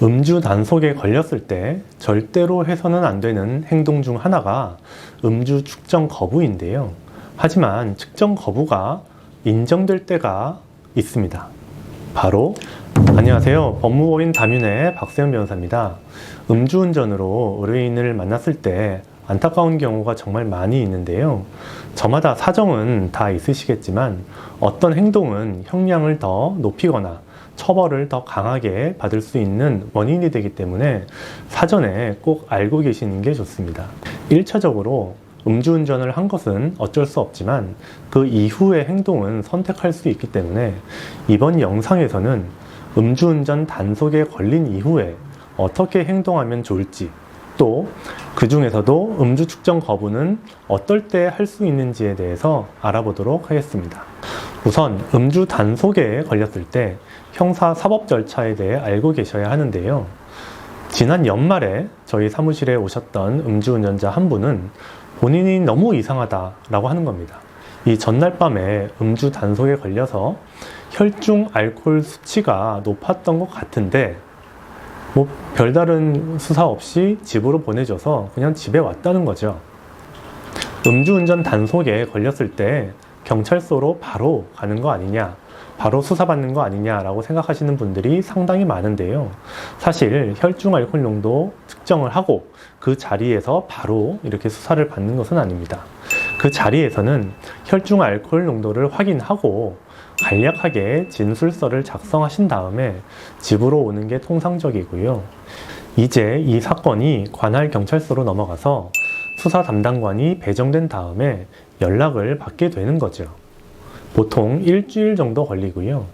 음주 단속에 걸렸을 때 절대로 해서는 안 되는 행동 중 하나가 음주 측정 거부인데요. 하지만 측정 거부가 인정될 때가 있습니다. 바로 안녕하세요. 법무법인 다뮌의 박세현 변호사입니다. 음주운전으로 의뢰인을 만났을 때 안타까운 경우가 정말 많이 있는데요. 저마다 사정은 다 있으시겠지만 어떤 행동은 형량을 더 높이거나 처벌을 더 강하게 받을 수 있는 원인이 되기 때문에 사전에 꼭 알고 계시는 게 좋습니다. 1차적으로 음주운전을 한 것은 어쩔 수 없지만 그 이후의 행동은 선택할 수 있기 때문에 이번 영상에서는 음주운전 단속에 걸린 이후에 어떻게 행동하면 좋을지, 또 그 중에서도 음주 측정 거부는 어떨 때 할 수 있는지에 대해서 알아보도록 하겠습니다. 우선 음주 단속에 걸렸을 때 형사 사법 절차에 대해 알고 계셔야 하는데요. 지난 연말에 저희 사무실에 오셨던 음주운전자 한 분은 본인이 너무 이상하다라고 하는 겁니다. 이 전날 밤에 음주 단속에 걸려서 혈중 알코올 수치가 높았던 것 같은데 별다른 수사 없이 집으로 보내줘서 그냥 집에 왔다는 거죠. 음주운전 단속에 걸렸을 때 경찰서로 바로 가는 거 아니냐, 바로 수사받는 거 아니냐라고 생각하시는 분들이 상당히 많은데요. 사실 혈중 알코올 농도 측정을 하고 그 자리에서 바로 이렇게 수사를 받는 것은 아닙니다. 그 자리에서는 혈중 알코올 농도를 확인하고 간략하게 진술서를 작성하신 다음에 집으로 오는 게 통상적이고요. 이제 이 사건이 관할 경찰서로 넘어가서 수사 담당관이 배정된 다음에 연락을 받게 되는 거죠. 보통 일주일 정도 걸리고요.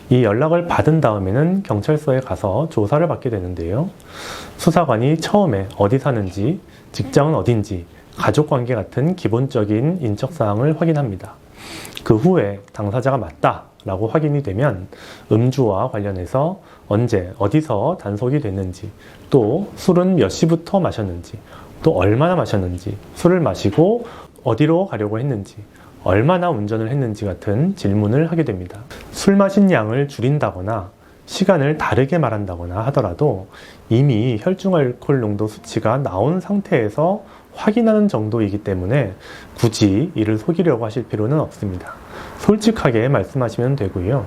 이 연락을 받은 다음에는 경찰서에 가서 조사를 받게 되는데요. 수사관이 처음에 어디 사는지, 직장은 어딘지, 가족관계 같은 기본적인 인적사항을 확인합니다. 그 후에 당사자가 맞다라고 확인이 되면 음주와 관련해서 언제, 어디서 단속이 됐는지, 또 술은 몇 시부터 마셨는지, 또 얼마나 마셨는지, 술을 마시고 어디로 가려고 했는지, 얼마나 운전을 했는지 같은 질문을 하게 됩니다. 술 마신 양을 줄인다거나 시간을 다르게 말한다거나 하더라도 이미 혈중 알코올 농도 수치가 나온 상태에서 확인하는 정도이기 때문에 굳이 이를 속이려고 하실 필요는 없습니다. 솔직하게 말씀하시면 되고요.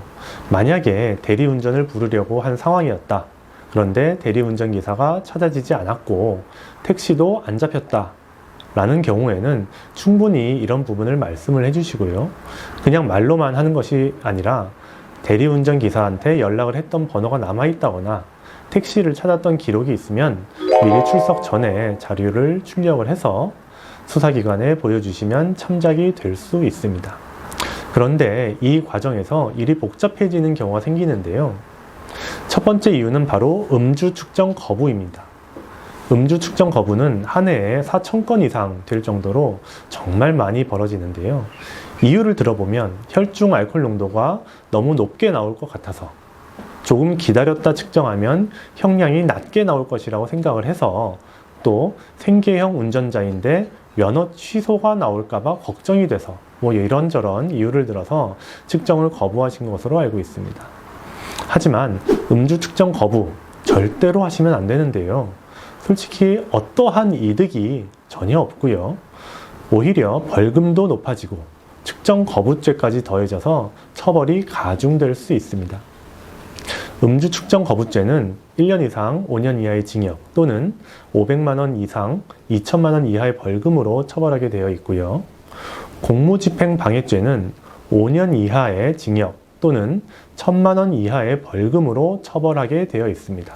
만약에 대리운전을 부르려고 한 상황이었다. 그런데 대리운전 기사가 찾아지지 않았고 택시도 안 잡혔다. 라는 경우에는 충분히 이런 부분을 말씀을 해주시고요. 그냥 말로만 하는 것이 아니라 대리운전 기사한테 연락을 했던 번호가 남아있다거나 택시를 찾았던 기록이 있으면 미리 출석 전에 자료를 출력을 해서 수사기관에 보여주시면 참작이 될 수 있습니다. 그런데 이 과정에서 일이 복잡해지는 경우가 생기는데요. 첫 번째 이유는 바로 음주 측정 거부입니다. 음주 측정 거부는 한 해에 4,000건 이상 될 정도로 정말 많이 벌어지는데요. 이유를 들어보면 혈중 알코올 농도가 너무 높게 나올 것 같아서, 조금 기다렸다 측정하면 형량이 낮게 나올 것이라고 생각을 해서, 또 생계형 운전자인데 면허 취소가 나올까봐 걱정이 돼서 이런저런 이유를 들어서 측정을 거부하신 것으로 알고 있습니다. 하지만 음주 측정 거부 절대로 하시면 안 되는데요. 솔직히 어떠한 이득이 전혀 없고요. 오히려 벌금도 높아지고 측정 거부죄까지 더해져서 처벌이 가중될 수 있습니다. 음주 측정 거부죄는 1년 이상 5년 이하의 징역 또는 500만 원 이상 2천만 원 이하의 벌금으로 처벌하게 되어 있고요. 공무집행 방해죄는 5년 이하의 징역 또는 1,000만 원 이하의 벌금으로 처벌하게 되어 있습니다.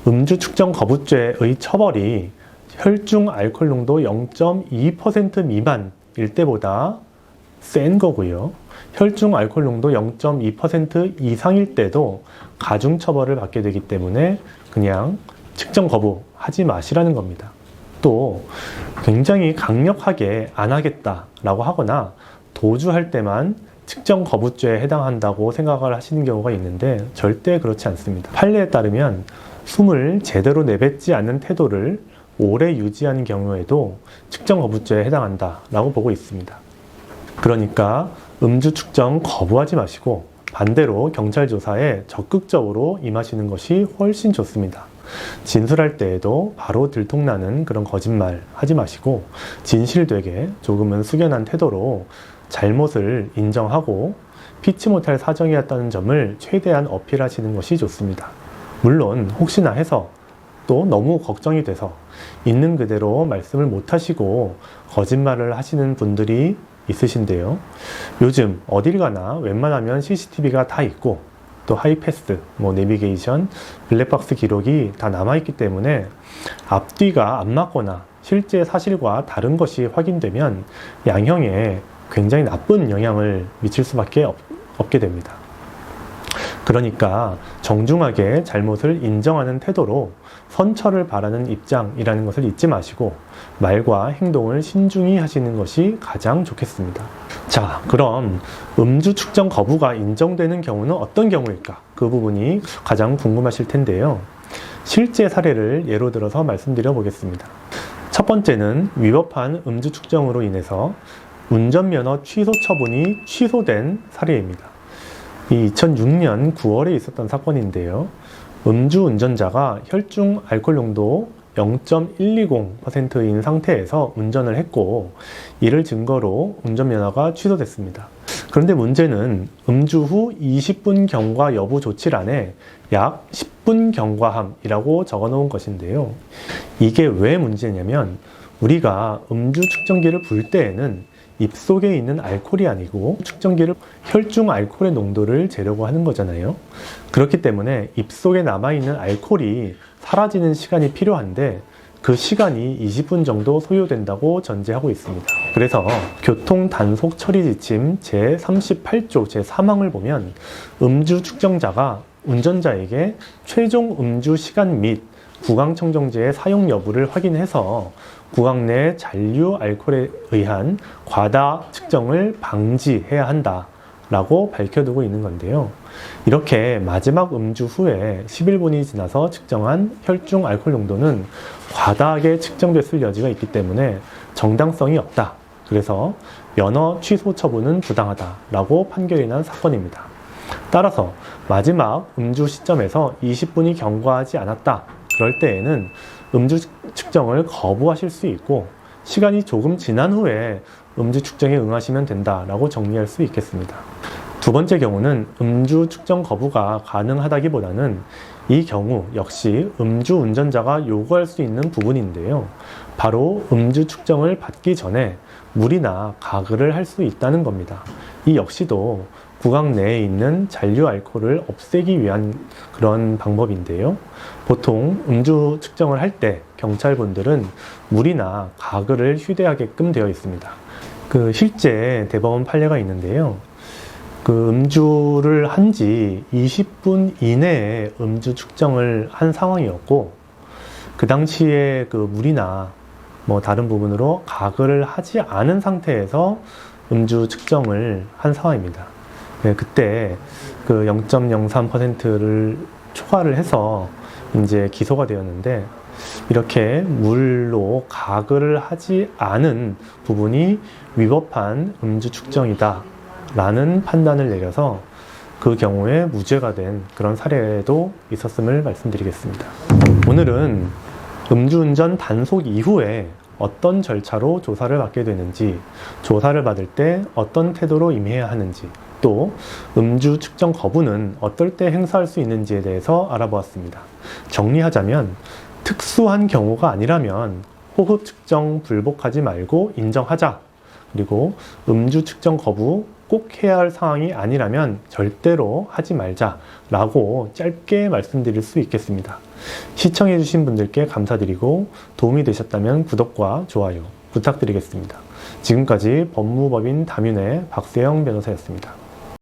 음주 측정 거부죄의 처벌이 혈중 알코올 농도 0.2% 미만일 때보다 센 거고요. 혈중 알코올 농도 0.2% 이상일 때도 가중 처벌을 받게 되기 때문에 그냥 측정 거부하지 마시라는 겁니다. 또 굉장히 강력하게 안 하겠다라고 하거나 도주할 때만 측정 거부죄에 해당한다고 생각을 하시는 경우가 있는데 절대 그렇지 않습니다. 판례에 따르면 숨을 제대로 내뱉지 않는 태도를 오래 유지하는 경우에도 측정 거부죄에 해당한다라고 보고 있습니다. 그러니까 음주 측정 거부하지 마시고 반대로 경찰 조사에 적극적으로 임하시는 것이 훨씬 좋습니다. 진술할 때에도 바로 들통나는 그런 거짓말 하지 마시고 진실되게 조금은 숙연한 태도로 잘못을 인정하고 피치 못할 사정이었다는 점을 최대한 어필하시는 것이 좋습니다. 물론 혹시나 해서 또 너무 걱정이 돼서 있는 그대로 말씀을 못하시고 거짓말을 하시는 분들이 있으신데요. 요즘 어딜 가나 웬만하면 CCTV가 다 있고 또 하이패스, 내비게이션, 블랙박스 기록이 다 남아있기 때문에 앞뒤가 안 맞거나 실제 사실과 다른 것이 확인되면 양형에 굉장히 나쁜 영향을 미칠 수밖에 없게 됩니다. 그러니까 정중하게 잘못을 인정하는 태도로 선처를 바라는 입장이라는 것을 잊지 마시고 말과 행동을 신중히 하시는 것이 가장 좋겠습니다. 자, 그럼 음주 측정 거부가 인정되는 경우는 어떤 경우일까? 그 부분이 가장 궁금하실 텐데요. 실제 사례를 예로 들어서 말씀드려 보겠습니다. 첫 번째는 위법한 음주 측정으로 인해서 운전면허 취소 처분이 취소된 사례입니다. 이 2006년 9월에 있었던 사건인데요. 음주 운전자가 혈중 알코올 농도 0.120%인 상태에서 운전을 했고 이를 증거로 운전면허가 취소됐습니다. 그런데 문제는 음주 후 20분 경과 여부 조치란에 약 10분 경과함이라고 적어놓은 것인데요. 이게 왜 문제냐면 우리가 음주 측정기를 불 때에는 입속에 있는 알코올이 아니고 측정기를 혈중 알코올의 농도를 재려고 하는 거잖아요. 그렇기 때문에 입속에 남아있는 알코올이 사라지는 시간이 필요한데 그 시간이 20분 정도 소요된다고 전제하고 있습니다. 그래서 교통단속처리지침 제38조 제3항을 보면 음주 측정자가 운전자에게 최종 음주 시간 및 구강청정제의 사용 여부를 확인해서 구강 내 잔류 알코올에 의한 과다 측정을 방지해야 한다라고 밝혀두고 있는 건데요. 이렇게 마지막 음주 후에 11분이 지나서 측정한 혈중 알코올 농도는 과다하게 측정됐을 여지가 있기 때문에 정당성이 없다. 그래서 면허 취소 처분은 부당하다라고 판결이 난 사건입니다. 따라서 마지막 음주 시점에서 20분이 경과하지 않았다. 그럴 때에는 음주 측정을 거부하실 수 있고 시간이 조금 지난 후에 음주 측정에 응하시면 된다라고 정리할 수 있겠습니다. 두 번째 경우는 음주 측정 거부가 가능하다기보다는 이 경우 역시 음주 운전자가 요구할 수 있는 부분인데요. 바로 음주 측정을 받기 전에 물이나 가글을 할 수 있다는 겁니다. 이 역시도 구강 내에 있는 잔류 알코올을 없애기 위한 그런 방법인데요. 보통 음주 측정을 할 때 경찰분들은 물이나 가글을 휴대하게끔 되어 있습니다. 실제 대법원 판례가 있는데요. 음주를 한 지 20분 이내에 음주 측정을 한 상황이었고 그 당시에 물이나 다른 부분으로 가글을 하지 않은 상태에서 음주 측정을 한 상황입니다. 그때 0.03%를 초과를 해서 이제 기소가 되었는데 이렇게 물로 가글을 하지 않은 부분이 위법한 음주 측정이다 라는 판단을 내려서 그 경우에 무죄가 된 그런 사례도 있었음을 말씀드리겠습니다. 오늘은 음주운전 단속 이후에 어떤 절차로 조사를 받게 되는지, 조사를 받을 때 어떤 태도로 임해야 하는지, 또 음주 측정 거부는 어떨 때 행사할 수 있는지에 대해서 알아보았습니다. 정리하자면 특수한 경우가 아니라면 호흡 측정 불복하지 말고 인정하자. 그리고 음주 측정 거부 꼭 해야 할 상황이 아니라면 절대로 하지 말자라고 짧게 말씀드릴 수 있겠습니다. 시청해주신 분들께 감사드리고 도움이 되셨다면 구독과 좋아요 부탁드리겠습니다. 지금까지 법무법인 담윤의 박세영 변호사였습니다.